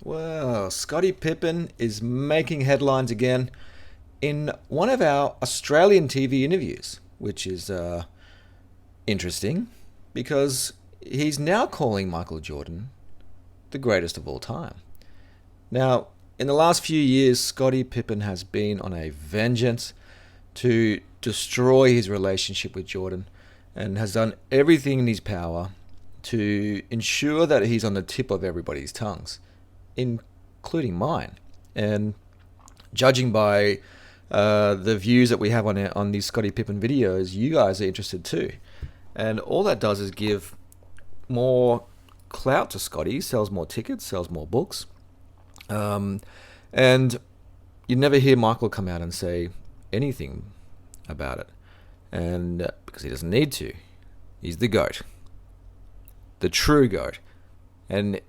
Well, Scottie Pippen is making headlines again in one of our Australian TV interviews, which is interesting because he's now calling Michael Jordan the greatest of all time. Now, in the last few years, Scottie Pippen has been on a vengeance to destroy his relationship with Jordan and has done everything in his power to ensure that he's on the tip of everybody's tongues, including mine. And judging by the views that we have on these Scottie Pippen videos, you guys are interested too. And all that does is give more clout to Scottie, sells more tickets, sells more books. And you never hear Michael come out and say anything about it. And because he doesn't need to. He's the GOAT. The true GOAT. And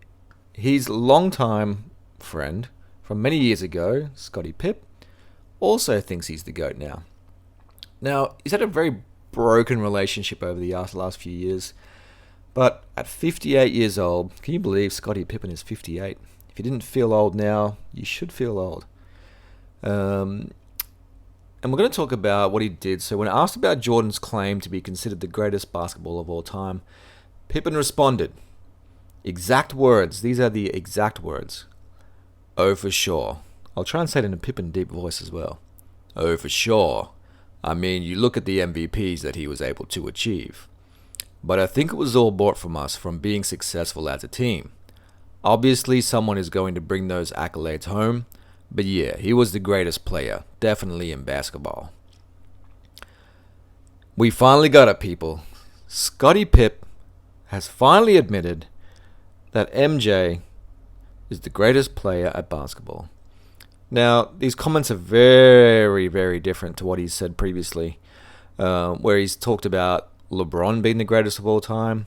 his longtime friend from many years ago, Scottie Pip, also thinks he's the GOAT now. Now, he's had a very broken relationship over the last few years. But at 58 years old, can you believe Scottie Pippen is 58? If you didn't feel old now, you should feel old. And we're going to talk about what he did. So when asked about Jordan's claim to be considered the greatest basketball of all time, Pippen responded, exact words, these are the exact words. Oh, for sure. I'll try and say it in a Pippen deep voice as well. Oh, for sure. I mean, you look at the MVPs that he was able to achieve. But I think it was all bought from us from being successful as a team. Obviously, someone is going to bring those accolades home. But yeah, he was the greatest player, definitely in basketball. We finally got it, people. Scottie Pipp has finally admitted that MJ is the greatest player at basketball. Now, these comments are very, very different to what he's said previously, where he's talked about LeBron being the greatest of all time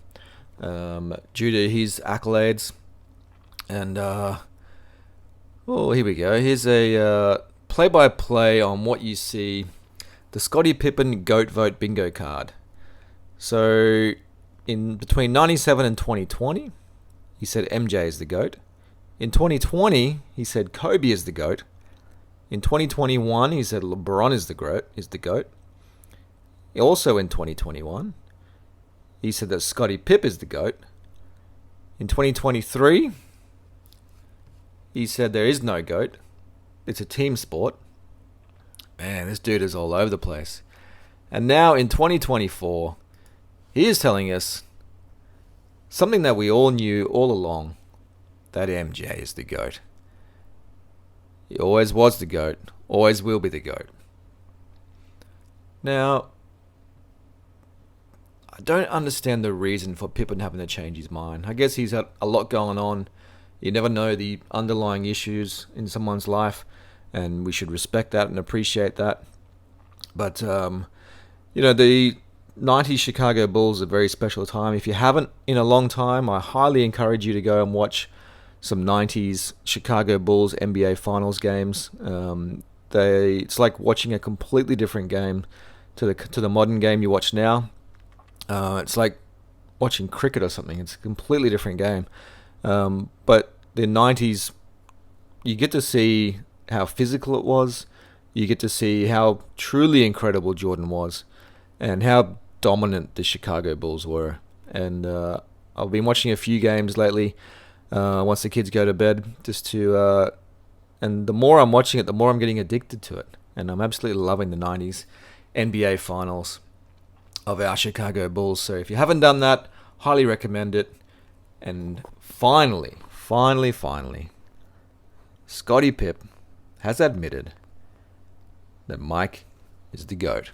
due to his accolades. And, here we go. Here's a play-by-play on what you see, the Scottie Pippen GOAT Vote bingo card. So, in between 97 and 2020, he said MJ is the GOAT. In 2020, he said Kobe is the GOAT. In 2021, he said LeBron is the GOAT. Also in 2021, he said that Scottie Pipp is the GOAT. In 2023, he said there is no GOAT. It's a team sport. Man, this dude is all over the place. And now in 2024, he is telling us something that we all knew all along, that MJ is the GOAT. He always was the GOAT, always will be the GOAT. Now, I don't understand the reason for Pippen having to change his mind. I guess he's had a lot going on. You never know the underlying issues in someone's life, and we should respect that and appreciate that. But, the 90s Chicago Bulls are a very special time. If you haven't in a long time, I highly encourage you to go and watch some 90s Chicago Bulls NBA Finals games. It's like watching a completely different game to the modern game you watch now. It's like watching cricket or something. It's a completely different game. But the 90s, you get to see how physical it was. You get to see how truly incredible Jordan was and how dominant the Chicago Bulls were. And I've been watching a few games lately once the kids go to bed, and the more I'm watching it, the more I'm getting addicted to it. And I'm absolutely loving the 90s NBA Finals of our Chicago Bulls. So if you haven't done that, highly recommend it. And finally, Scottie Pipp has admitted that Mike is the GOAT.